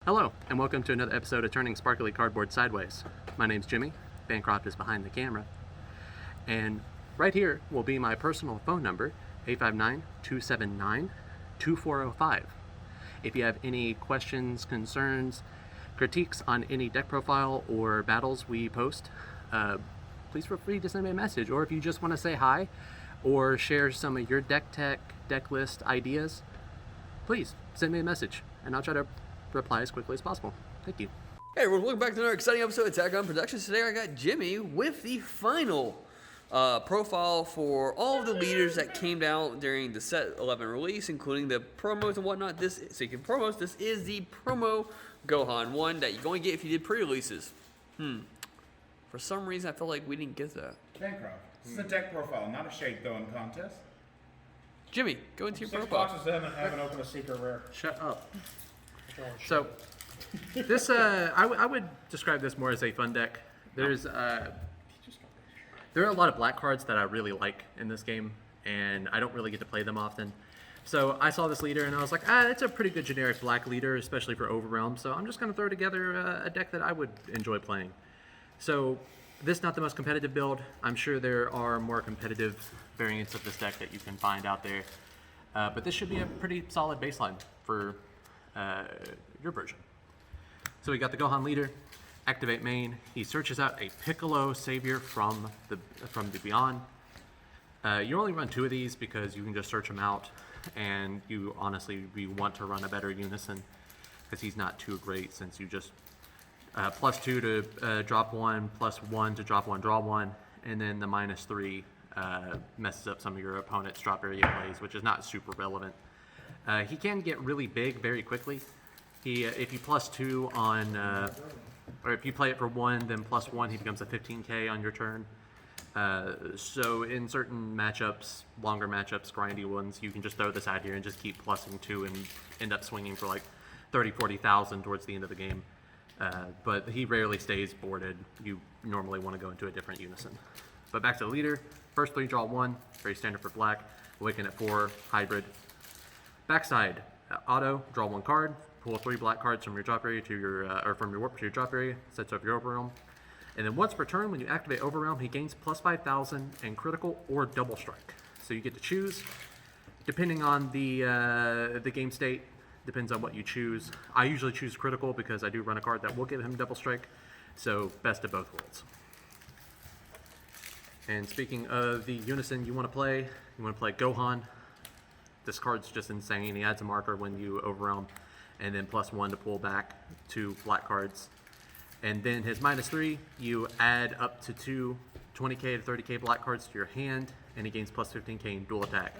Hello, and welcome to another episode of Turning Sparkly Cardboard Sideways. My name's Jimmy, Bancroft is behind the camera, and right here will be my personal phone number, 859-279-2405. If you have any questions, concerns, critiques on any deck profile or battles we post, please feel free to send me a message, or if you just want to say hi or share some of your deck tech, deck list ideas, please send me a message, and I'll try to reply as quickly as possible. Thank you. Hey everyone, welcome back to another exciting episode of Attack on Productions. Today I got Jimmy with the final profile for all of the leaders that came down during the set 11 release, including the promos and whatnot. This is the promo Gohan one that you only get if you did pre-releases. For some reason I feel like we didn't get that. Bancroft. This is a deck profile, not a shade throwing contest. Jimmy, go into your Six profile. boxes in and haven't opened a secret rare. Shut up. So, this I would describe this more as a fun deck. There are a lot of black cards that I really like in this game, and I don't really get to play them often. So I saw this leader and I was like, it's a pretty good generic black leader, especially for Overrealm. So I'm just going to throw together a deck that I would enjoy playing. So this is not the most competitive build. I'm sure there are more competitive variants of this deck that you can find out there. But this should be a pretty solid baseline for your version. So we got the Gohan leader, activate main. He searches out a Piccolo Savior from the Beyond. You only run 2 of these because you can just search him out, and you want to run a better Unison because he's not too great, since you just +2 to drop 1, +1 to drop 1, draw 1, and then the -3 messes up some of your opponent's drop area plays, which is not super relevant. He can get really big very quickly. If you +2 on, or if you play it for 1, then +1, he becomes a 15k on your turn. So in certain matchups, longer matchups, grindy ones, you can just throw this out here and just keep +ing 2 and end up swinging for like 30,000-40,000 towards the end of the game. But he rarely stays boarded. You normally want to go into a different Unison. But back to the leader. First 3, draw 1, very standard for black. Awaken at 4, hybrid. Backside, auto, draw 1 card, pull 3 black cards from your drop area to your, or from your warp to your drop area, sets up your Overrealm. And then once per turn, when you activate Overrealm, he gains +5,000 and critical or double strike. So you get to choose, depending on the game state, depends on what you choose. I usually choose critical because I do run a card that will give him double strike, so best of both worlds. And speaking of the Unison you want to play Gohan. This card's just insane. He adds a marker when you Overrealm, and then +1 to pull back 2 black cards. And then his -3, you add up to 2 20k to 30k black cards to your hand, and he gains +15k in dual attack.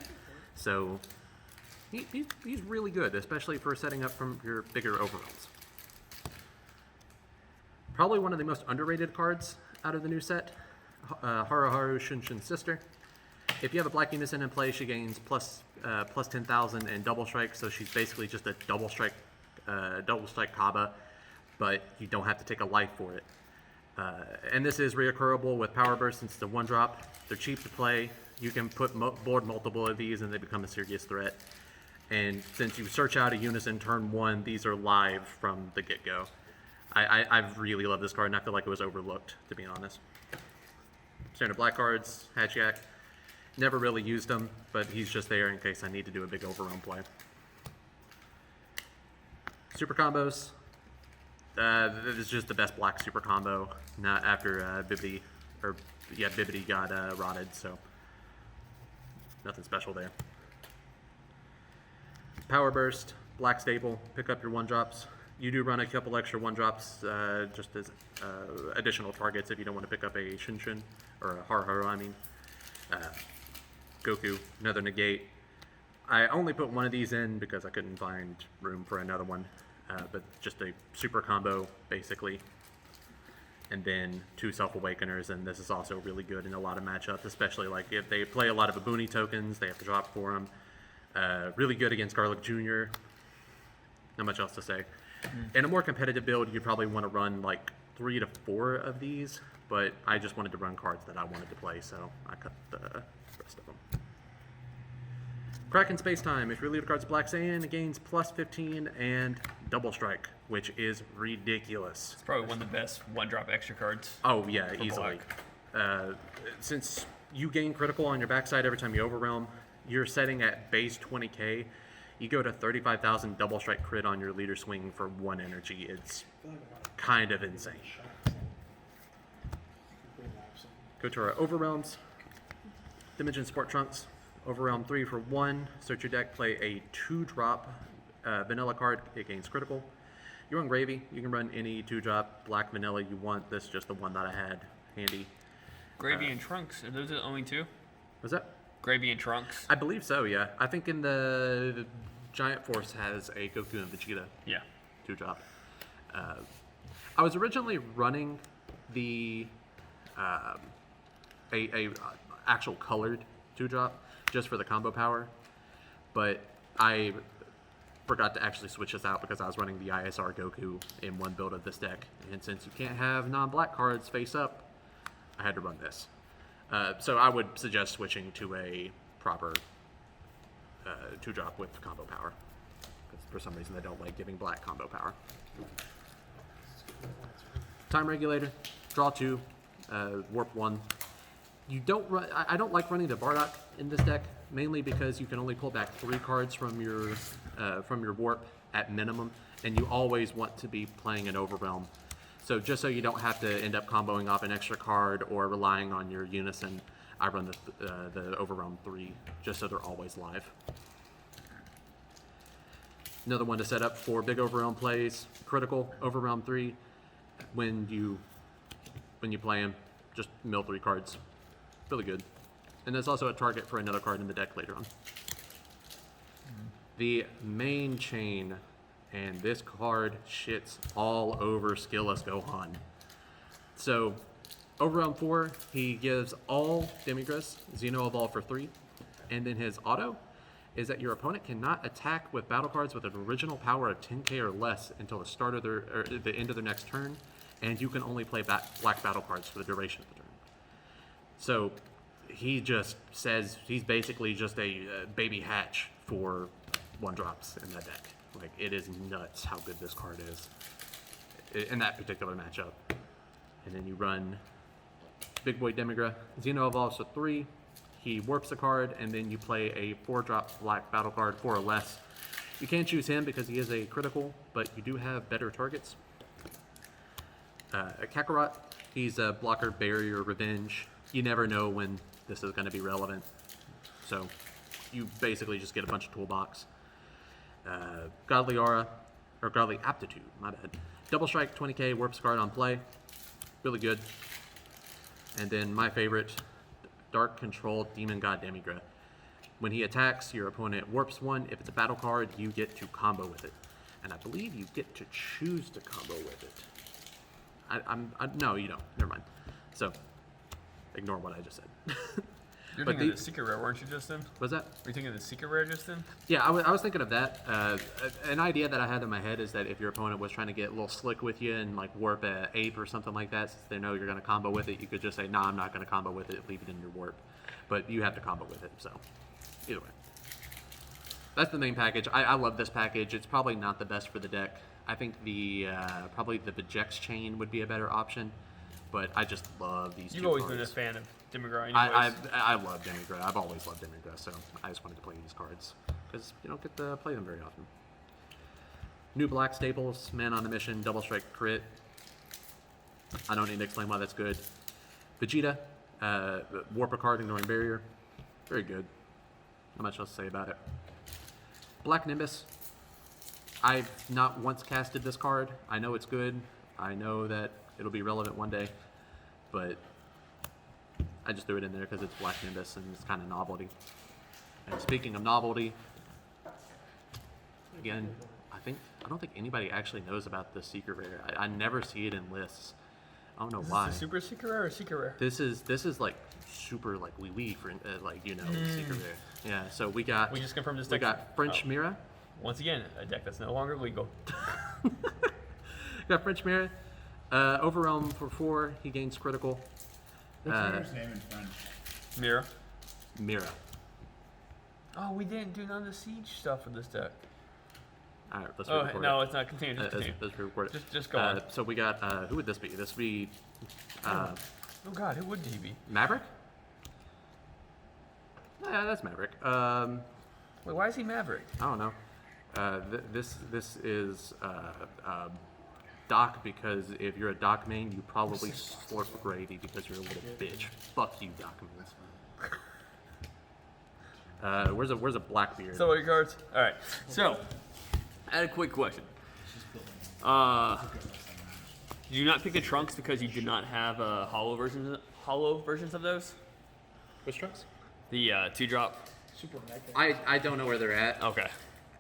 So he's really good, especially for setting up from your bigger Overrealms. Probably one of the most underrated cards out of the new set, Haru Shunshin's sister. If you have a black Unison in play, she gains +10,000 and double strike, so she's basically just a double strike Kaba, but you don't have to take a life for it. And this is reoccurable with Power Burst, since it's a 1-drop. They're cheap to play. You can board multiple of these and they become a serious threat. And since you search out a Unison turn 1, these are live from the get-go. I really love this card, and I feel like it was overlooked, to be honest. Standard black cards, Hatch Yak. Never really used him, but he's just there in case I need to do a big Overrealm play. Super combos. This is just the best black super combo. Not after Bibbidi got rotted, so nothing special there. Power Burst, black staple. Pick up your 1-drops. You do run a couple extra 1-drops just as additional targets if you don't want to pick up a Shunshin, or a Haru, I mean. Goku, another negate. I only put 1 of these in because I couldn't find room for another one, but just a super combo, basically. And then 2 Self-Awakeners, and this is also really good in a lot of matchups, especially like if they play a lot of Abuni tokens, they have to drop for them. Really good against Garlic Jr. Not much else to say. In a more competitive build, you'd probably want to run like 3 to 4 of these, but I just wanted to run cards that I wanted to play, so I cut the rest of them. Kraken Space Time. If your leader card's Black Saiyan, it gains +15 and Double Strike, which is ridiculous. It's probably one of the best one-drop extra cards. Oh yeah, easily. Since you gain critical on your backside every time you overwhelm, you're setting at base 20k. You go to 35,000 Double Strike crit on your leader swing for 1 energy. It's kind of insane. Go to our overwhelms. Dimension Sport Trunks. Overwhelm 3 for 1. Search your deck, play a 2-drop vanilla card. It gains critical. You run Gravy. You can run any 2-drop black vanilla you want. This is just the one that I had handy. Gravy and Trunks, are those the only two? Was that? Gravy and Trunks? I believe so, yeah. I think in the Giant Force has a Goku and Vegeta Yeah. 2-drop. I was originally running the a actual colored 2-drop just for the combo power, but I forgot to actually switch this out because I was running the ISR Goku in one build of this deck, and since you can't have non-black cards face up, I had to run this. So I would suggest switching to a proper 2-drop with combo power, because for some reason they don't like giving black combo power. Time regulator, draw 2, warp 1. You don't run. I don't like running the Bardock in this deck, mainly because you can only pull back 3 cards from your warp at minimum, and you always want to be playing an overwhelm. So just so you don't have to end up comboing off an extra card or relying on your unison, I run the overwhelm 3 just so they're always live. Another one to set up for big overwhelm plays, critical overwhelm 3. When you play him, just mill 3 cards. Really good. And there's also a target for another card in the deck later on. The main chain, and this card shits all over Skillless Gohan. So, overwhelm 4, he gives all Demigras Xeno Evolve for 3, and then his auto is that your opponent cannot attack with battle cards with an original power of 10k or less until the start of the end of their next turn, and you can only play black battle cards for the duration of the turn. So he just says he's basically just a baby hatch for 1-drops in that deck. Like, it is nuts how good this card is in that particular matchup. And then you run Big Boy Demigra. Xeno evolves to 3. He warps a card, and then you play a 4-drop black battle card, 4 or less. You can't choose him because he is a critical, but you do have better targets. Kakarot, he's a blocker, barrier, revenge. You never know when this is going to be relevant. So you basically just get a bunch of toolbox. Godly Aura, or Godly Aptitude, my bad. Double Strike, 20k, warps card on play. Really good. And then my favorite, Dark Control Demon God Demigra. When he attacks, your opponent warps 1. If it's a battle card, you get to combo with it. And I believe you get to choose to combo with it. No, you don't. Never mind. So, ignore what I just said. You're thinking of the secret rare, weren't you, Justin? Was that? Were you thinking of the secret rare, Justin? Yeah, I was thinking of that. An idea that I had in my head is that if your opponent was trying to get a little slick with you and like warp a ape or something like that, since they know you're going to combo with it, you could just say, nah, I'm not going to combo with it, leave it in your warp. But you have to combo with it, so either way. That's the main package. I love this package. It's probably not the best for the deck. I think probably the Vejex chain would be a better option, but I just love these You've two always cards. been a fan of Demigra anyways. I love Demigra. I've always loved Demigra, so I just wanted to play these cards because you don't get to play them very often. New black staples, Man on a Mission, Double Strike crit. I don't need to explain why that's good. Vegeta, warp a card, ignoring barrier. Very good. Not much else to say about it. Black Nimbus. I've not once casted this card. I know it's good. I know that it'll be relevant one day, but I just threw it in there because it's Black Nimbus and it's kind of novelty. And speaking of novelty, again, I don't think anybody actually knows about the secret rare. I never see it in lists. I don't know why. Is this a super secret rare or secret rare? This is like super like wee for like secret rare. Yeah. So we just confirmed this deck. We got French Mira. Once again, a deck that's no longer legal. Got French Mira. Overwhelm for 4. He gains critical. What's his name in French? Mira. Mira. Oh, we didn't do none of the siege stuff for this deck. All right, let's Oh, re-record no, it. it's not. Continue. Just continue. Let's re-record it. Just go on. So we got, who would this be? This would be Oh God, who would he be? Maverick? Yeah, that's Maverick. Wait, why is he Maverick? I don't know. This is Doc, because if you're a Doc main, you probably slurp gravy because you're a little bitch. Fuck you, Doc mains. Where's a Blackbeard? So, what are your cards? All right. So, I had a quick question. Did you not pick the Trunks because you did not have hollow versions of those? Which trunks? The 2-drop. Super mega. I don't know where they're at. Okay.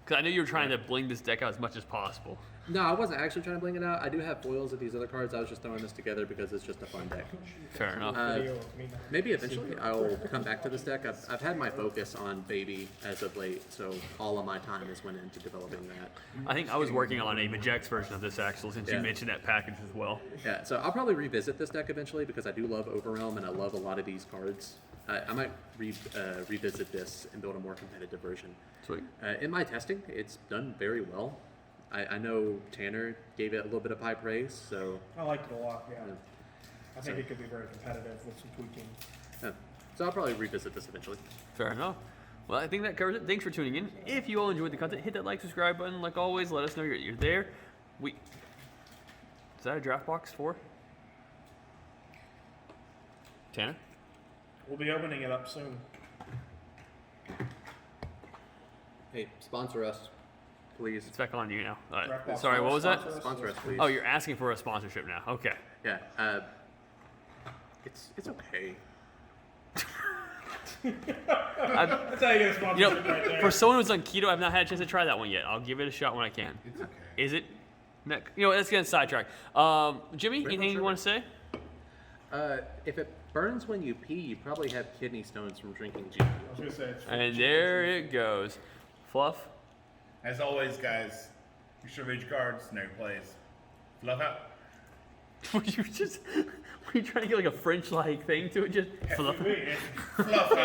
Because I knew you were trying to bling this deck out as much as possible. No, I wasn't actually trying to bling it out. I do have foils of these other cards. I was just throwing this together because it's just a fun deck. Fair enough. Video of me not- Maybe eventually I'll come back to this deck. I've had my focus on Baby as of late, so all of my time has went into developing that. I think I was working on a Majex version of this actually, since you Yeah. mentioned that package as well. Yeah, so I'll probably revisit this deck eventually because I do love Overrealm and I love a lot of these cards. I might revisit this and build a more competitive version. Sweet. In my testing, it's done very well. I know Tanner gave it a little bit of high praise, so I liked it a lot, yeah. Yeah. I think it could be very competitive with some tweaking. so I'll probably revisit this eventually. Fair enough. Well, I think that covers it. Thanks for tuning in. If you all enjoyed the content, hit that like, subscribe button. Like always, let us know you're there. Is that a draft box for? Tanner? We'll be opening it up soon. Hey, sponsor us, please. It's back on you now. Draft box Sorry, what was that? sponsor us. Sponsor us, please. Oh, you're asking for a sponsorship now. Okay. Yeah. It's okay. That's how you get a sponsorship You know, right there. for someone who's on keto, I've not had a chance to try that one yet. I'll give it a shot when I can. It's okay. Is it? You know, let's get sidetracked. Jimmy, anything you want to say? If it burns when you pee, you probably have kidney stones from drinking Jimi. I was gonna say it's And there it goes. Fluff. As always, guys, you should read your cards, know your plays. Love out. Were you trying to get like a French like thing to it? Just fluff. me. Fluff out.